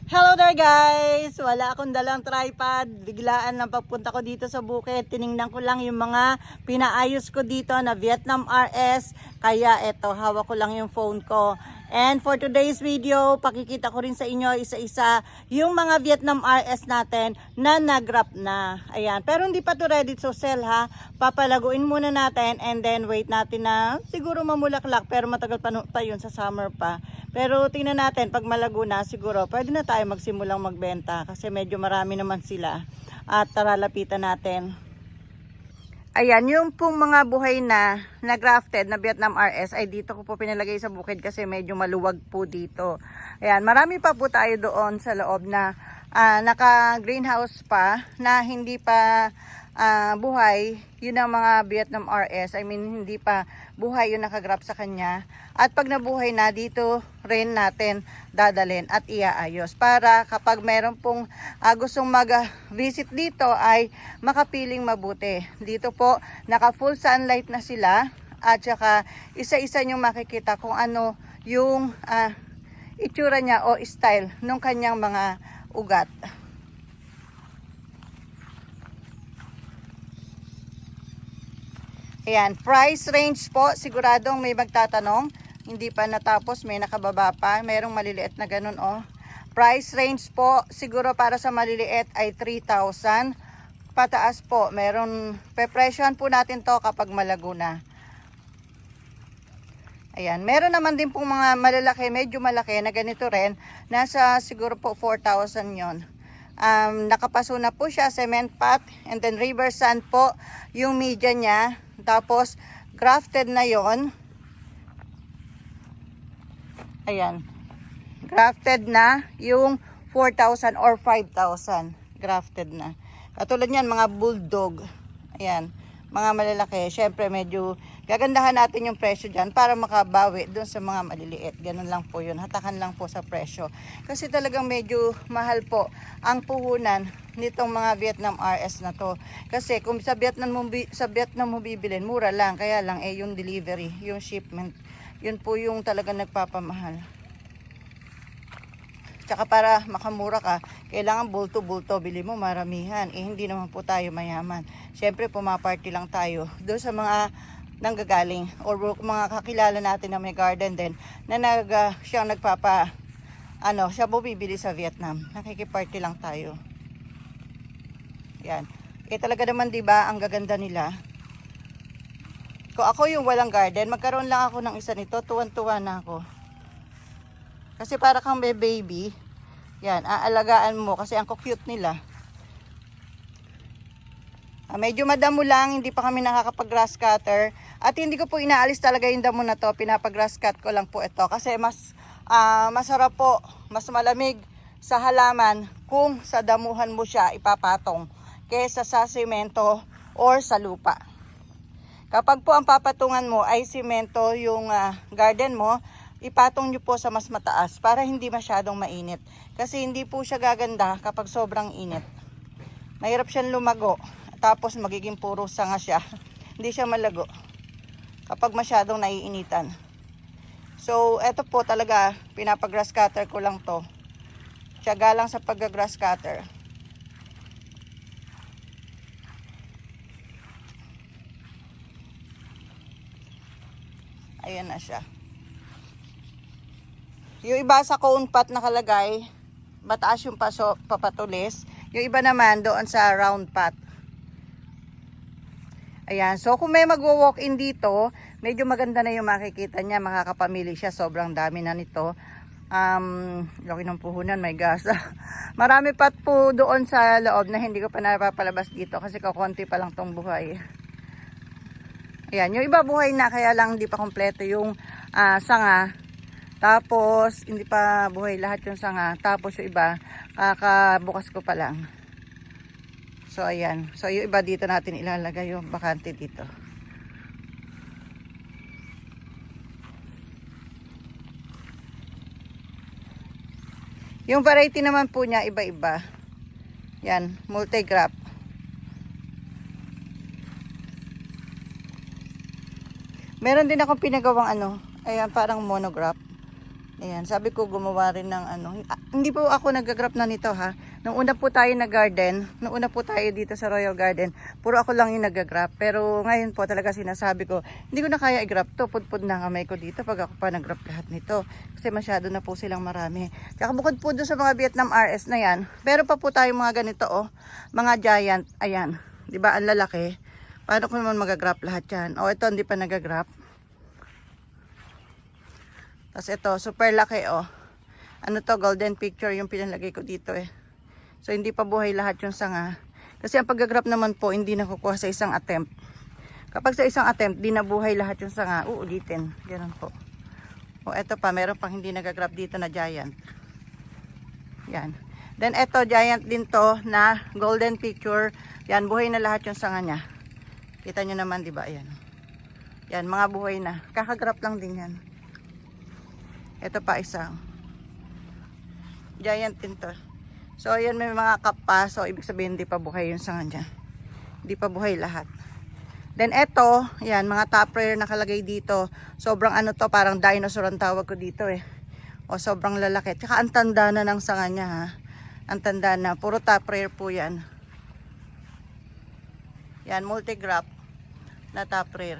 Hello there guys! Wala akong dalang tripod. Biglaan lang pagpunta ko dito sa bukid. Tiningnan ko lang yung mga pinaayos ko dito na Vietnam RS. Kaya eto, hawak ko lang yung phone ko. And for today's video, pakikita ko rin sa inyo isa-isa yung mga Vietnam RS natin na nag-wrap na. Ayan. Pero hindi pa to ready to sell ha. Papalaguin muna natin and then wait natin na siguro mamulaklak. Pero matagal pa yun sa summer pa. Pero tingnan natin, pag malago na siguro, pwede na tayo magsimulang magbenta kasi medyo marami naman sila. At tara, lapitan natin. Ayan, yung pong mga buhay na grafted na Vietnam RS ay dito ko po pinalagay sa bukid kasi medyo maluwag po dito. Ayan, marami pa po tayo doon sa loob na naka-greenhouse pa na hindi pa buhay. Yun ang mga Vietnam RS. I mean, hindi pa buhay yung nakagrap sa kanya. At pag nabuhay na, dito rin natin dadalhin at iaayos. Para kapag meron pong gustong mag-visit dito ay makapiling mabuti. Dito po, naka full sunlight na sila. At saka isa-isa nyo makikita kung ano yung itsura niya o style ng kanyang mga ugat. Ayan, price range po, siguradong may magtatanong. Hindi pa natapos, may nakababa pa. Merong maliliit na ganun oh. Price range po, siguro para sa maliliit ay 3,000. Pataas po, meron, pepresyohan po natin to kapag malago na. Ayan, meron naman din pong mga malalaki, medyo malaki na ganito rin. Nasa siguro po 4,000 yon. Nakapaso na po siya, cement pot, and then river sand po yung media niya. Tapos grafted na yon. Ayan, grafted na yung 4,000 or 5,000 grafted na. Katulad niyan mga bulldog. Ayan, mga malalaki. Syempre medyo gagandahan natin yung presyo dyan para makabawi dun sa mga maliliit. Ganun lang po yun. Hatakan lang po sa presyo. Kasi talagang medyo mahal po ang puhunan nitong mga Vietnam RS na to. Kasi kung sa Vietnam mo bibilin, mura lang. Kaya lang yung delivery, yung shipment, yun po yung talagang nagpapamahal. Tsaka para makamura ka, kailangan bulto-bulto, bili mo maramihan. Hindi naman po tayo mayaman. Siyempre, pumaparty lang tayo doon sa mga nanggagaling or mga kakilala natin na may garden din na siyang siya bumibili sa Vietnam. Nakikiparty lang tayo. Yan. Talaga naman 'di ba ang gaganda nila. Kung ako yung walang garden, magkaroon lang ako ng isa nito, tuwan-tuwa na ako. Kasi para kang baby. Yan, aalagaan mo kasi ang cute nila. Medyo madamo lang, hindi pa kami nakakapag-grass cutter. At hindi ko po inaalis talaga yung damo na to, pinapag-grass cut ko lang po ito. Kasi mas masarap po, mas malamig sa halaman kung sa damuhan mo siya ipapatong kaysa sa semento or sa lupa. Kapag po ang papatungan mo ay semento yung garden mo, ipatong nyo po sa mas mataas para hindi masyadong mainit. Kasi hindi po siya gaganda kapag sobrang init. Mahirap siyang lumago. Tapos magiging puro sanga siya. Hindi siya malago kapag masyadong naiinitan. So, eto po talaga, pinapag-grass cutter ko lang to. Tiyaga lang sa pag-grass cutter. Ayan na siya. Yung iba sa cone pot nakalagay, mataas yung papatulis. Yung iba naman doon sa round pot. Ayan, so kung may magwo-walk-in dito, medyo maganda na yung makikita niya, makakapamili siya, sobrang dami na nito. Laki ng puhunan, my gosh. Marami pa po doon sa loob na hindi ko pa napapalabas dito kasi kakunti pa lang tong buhay. Ayan, yung iba buhay na, kaya lang hindi pa kompleto yung sanga. Tapos, hindi pa buhay lahat yung sanga. Tapos yung iba, kakabukas ko pa lang. So, ayan. So, yung iba dito natin ilalagay yung bakante dito. Yung variety naman po niya, iba-iba. Yan, multi-crop. Meron din akong pinagawang ayan, parang monograph. Ayan, sabi ko gumawa rin ng ano. Hindi po ako nag-grab na nito ha. Nung una po tayo nag-garden, nung una po tayo dito sa Royal Garden, puro ako lang yung nag-grab. Pero ngayon po talaga sinasabi ko, hindi ko na kaya i-grab to. Pudpud na kamay ko dito pag ako pa nag-grab lahat nito. Kasi masyado na po silang marami. Tsaka bukod po doon sa mga Vietnam RS na yan, pero pa po tayo mga ganito oh, mga giant. Ayan, di ba ang lalaki? Paano ko naman mag-grab lahat yan? O ito hindi pa nag-grab. Tapos ito, super laki oh. Ano to, golden picture yung pinalagay ko dito eh. So hindi pa buhay lahat yung sanga. Kasi ang pag-grab naman po, hindi nakukuha sa isang attempt. Kapag sa isang attempt, di nabuhay lahat yung sanga, uulitin. Ganun po. O eto pa, meron pang hindi nag-grab dito na giant. Yan. Then eto, giant din to na golden picture. Yan, buhay na lahat yung sanga niya. Kita nyo naman, di ba? Ayan. Yan, mga buhay na. Kakagrab lang din yan. Ito pa isang. Giant din to. So, ayan may mga kap pa. So, ibig sabihin, hindi pa buhay yung sanga niya. Hindi pa buhay lahat. Then, eto, ayan, mga top rare nakalagay dito. Sobrang ano to, parang dinosaur ang tawag ko dito eh. O, sobrang lalaki. Tsaka, ang tanda na ng sanga niya ha. Ang tanda na. Puro top rare po yan. Yan, multi-graph na top rare.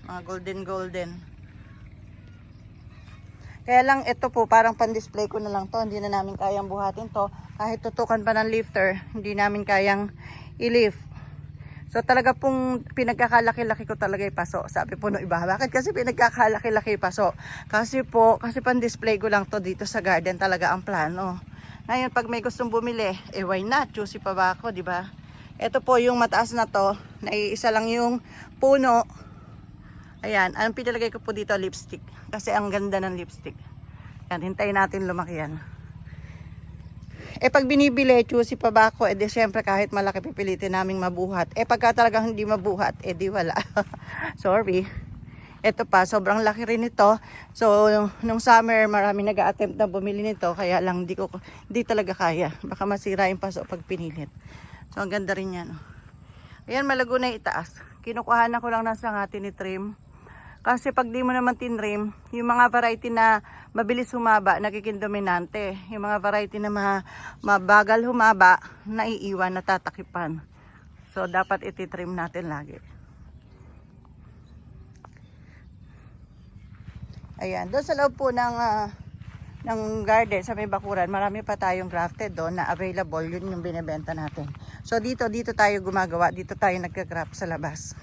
Mga golden. Kaya lang ito po parang pan-display ko na lang to. Hindi na namin kayang buhatin to. Kahit tutukan pa ng lifter, hindi namin kayang i-lift. So talaga pong pinagkakalaki-laki ko talaga ipaso. Sabi po no iba, bakit kasi pinagkakalaki-laki paso? Kasi pan-display ko lang to dito sa garden talaga ang plano. Ngayon pag may gustong bumili, why not? Choosy pa ba ako, di ba? Ito po yung mataas na to, naiisa lang yung puno. Ayan, ang pinalagay ko po dito lipstick. Kasi ang ganda ng lipstick. Yan, hintayin natin lumaki yan. Pag binibili, choosy pa ba ako? Di syempre kahit malaki pipilitin naming mabuhat. Pagka talagang hindi mabuhat, di wala. Sorry. Ito pa, sobrang laki rin ito. So, nung summer, marami nag-a-attempt na bumili nito. Kaya lang, di talaga kaya. Baka masira yung paso pag pinilit. So, ang ganda rin yan. Ayan, malago na itaas. Kinukuha na ko lang ng sanga, tinitrim. Kasi pag di mo naman tinrim, yung mga variety na mabilis humaba, nagiging dominante. Yung mga variety na mabagal humaba, naiiwan, natatakipan. So, dapat ititrim natin lagi. Ayan, doon sa loob po ng garden, sa may bakuran, marami pa tayong grafted doon na available. Yun yung binibenta natin. So, dito tayo gumagawa. Dito tayo nagka-graft sa labas.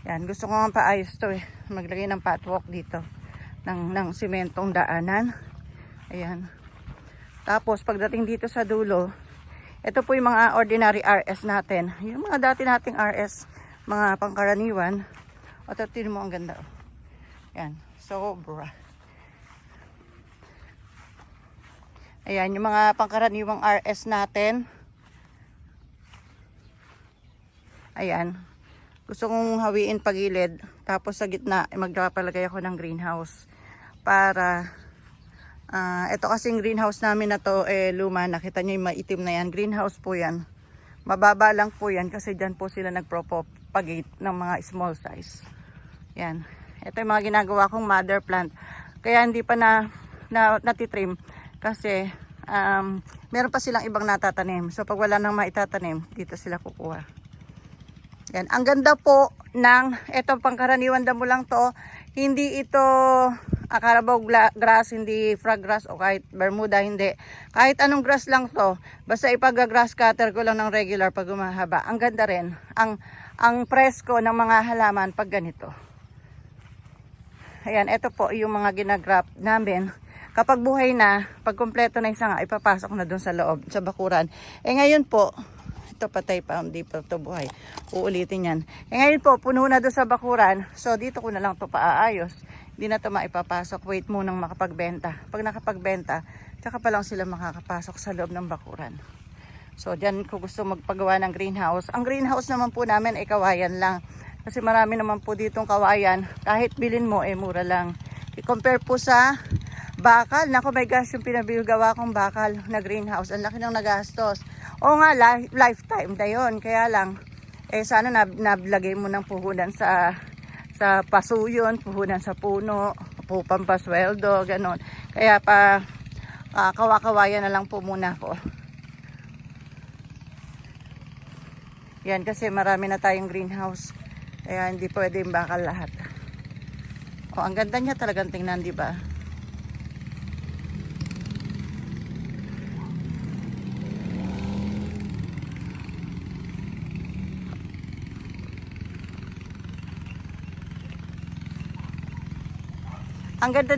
Yan, gusto ko nga paayos to eh. Maglagay ng patwalk dito. Ng simentong daanan. Ayan. Tapos, pagdating dito sa dulo, ito po yung mga ordinary RS natin. Yung mga dati nating RS, mga pangkaraniwan. O, tatin mo ang ganda. Yan, sobra. Ayan, yung mga pangkaraniwang RS natin. Ayan. Gusto kong hawiin pagilid. Tapos sa gitna, magpapalagay ako ng greenhouse. Para, ito kasing greenhouse namin na to, luma. Nakita nyo yung maitim na yan. Greenhouse po yan. Mababa lang po yan kasi dyan po sila nagpropagate ng mga small size. Yan. Ito yung mga ginagawa kong mother plant. Kaya hindi pa natitrim. Kasi, meron pa silang ibang natatanim. So, pag wala nang maitatanim, dito sila kukuha. Yan. Ang ganda po ng etong pangkaraniwan damo lang to. Hindi ito Carabao grass, hindi frog grass o kahit Bermuda, hindi. Kahit anong grass lang to. Basta ipag-grass cutter ko lang ng regular pag umahaba. Ang ganda rin. Ang presko ng mga halaman pag ganito. Ayan, ito po yung mga ginagraft namin. Kapag buhay na, pag kompleto na isang ipapasok na doon sa loob, sa bakuran. Ngayon po, ito patay pa, hindi pa ito buhay. Uulitin yan. Ngayon po, puno na doon sa bakuran. So, dito ko na lang ito paaayos. Hindi na ito maipapasok. Wait munang makapagbenta. Pag nakapagbenta, tsaka pa lang sila makakapasok sa loob ng bakuran. So, dyan ko gusto magpagawa ng greenhouse. Ang greenhouse naman po namin ay kawayan lang. Kasi marami naman po ditong kawayan. Kahit bilin mo, mura lang. I-compare po sa bakal. Naku, my gosh, yung pinabagawa kong bakal na greenhouse. Ang laki ng nagastos. O nga, lifetime na yun. Kaya lang, sana nablagay mo ng puhunan sa paso yun, puhunan sa puno, po pampasweldo, ganon. Kaya pa kawa-kawayan na lang po muna ako. Yan, kasi marami na tayong greenhouse. Kaya hindi pwedeng bakal lahat. Oh, ang ganda niya talagang tingnan, di ba? Ang ganda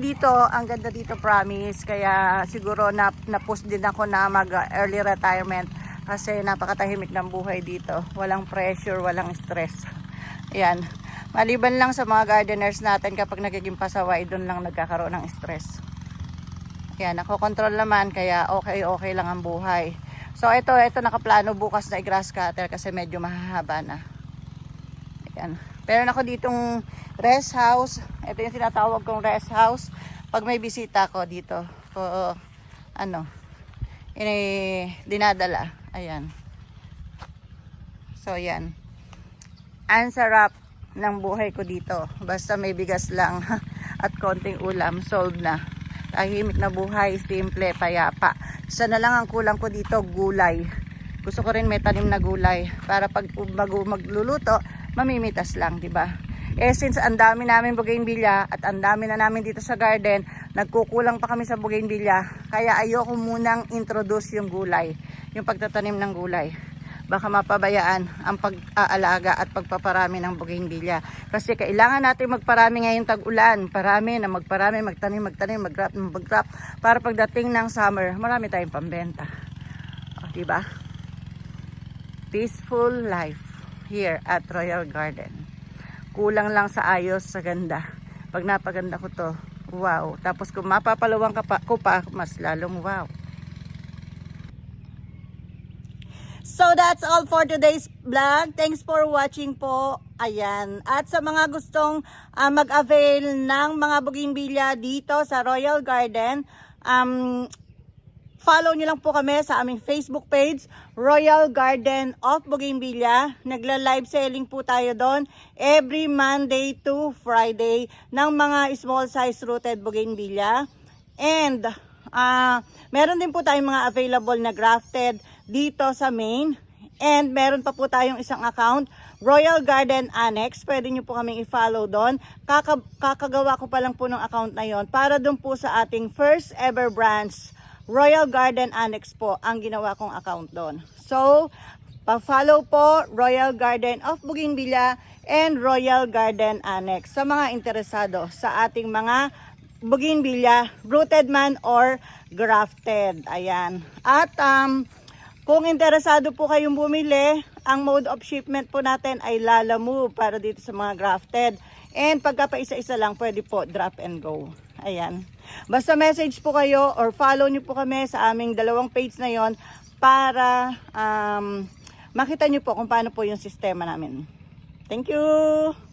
dito promise. Kaya siguro na-post din ako na mag early retirement kasi napakatahimik ng buhay dito. Walang pressure, walang stress. Ayan. Maliban lang sa mga gardeners natin kapag nagiging pasaway, doon lang nagkakaroon ng stress. Ayan, nakokontrol naman kaya okay lang ang buhay. So ito nakaplano bukas na i-grass cutter kasi medyo mahahaba na. Ayan. Meron ako ditong rest house. Ito yung tinatawag kong rest house. Pag may bisita ko dito, dinadala. Ayan. So, yan. Ang sarap ng buhay ko dito. Basta may bigas lang at konting ulam, solved na. Tahimik na buhay, simple, payapa. Isa na lang ang kulang ko dito, gulay. Gusto ko rin may tanim na gulay para pag magluluto, mamimitas lang, di ba? Since ang dami namin bougainvillea at ang dami na namin dito sa garden, nagkukulang pa kami sa bougainvillea. Kaya ayoko munang introduce yung gulay, yung pagtatanim ng gulay. Baka mapabayaan ang pag-aalaga at pagpaparami ng bougainvillea. Kasi kailangan natin magparami ngayong tag-ulan. Magtanim, mag-drop. Para pagdating ng summer, marami tayong pambenta. O, di ba? Peaceful life here at Royal Garden. Kulang lang sa ayos, sa ganda. Pag napaganda ko to, wow. Tapos kung mapapalawang ko pa, mas lalong wow. So that's all for today's vlog. Thanks for watching po. Ayan. At sa mga gustong mag-avail ng mga bougainvillea dito sa Royal Garden, follow nyo lang po kami sa aming Facebook page, Royal Garden of Bougainvillea. Nagla-live selling po tayo doon every Monday to Friday ng mga small size rooted bougainvillea. And meron din po tayong mga available na grafted dito sa main. And meron pa po tayong isang account, Royal Garden Annex. Pwede nyo po kaming i-follow doon. Kakagawa ko pa lang po ng account na yon para doon po sa ating first ever branch, Royal Garden Annex po ang ginawa kong account doon. So, pa-follow po Royal Garden of Bougainvillea and Royal Garden Annex sa mga interesado sa ating mga bougainvillea, rooted man or grafted. Ayan. At kung interesado po kayong bumili, ang mode of shipment po natin ay Lalamove para dito sa mga grafted. And pagka pa isa-isa lang, pwede po drop and go. Ayan. Basta message po kayo or follow nyo po kami sa aming dalawang page na yon para makita nyo po kung paano po yung sistema namin. Thank you!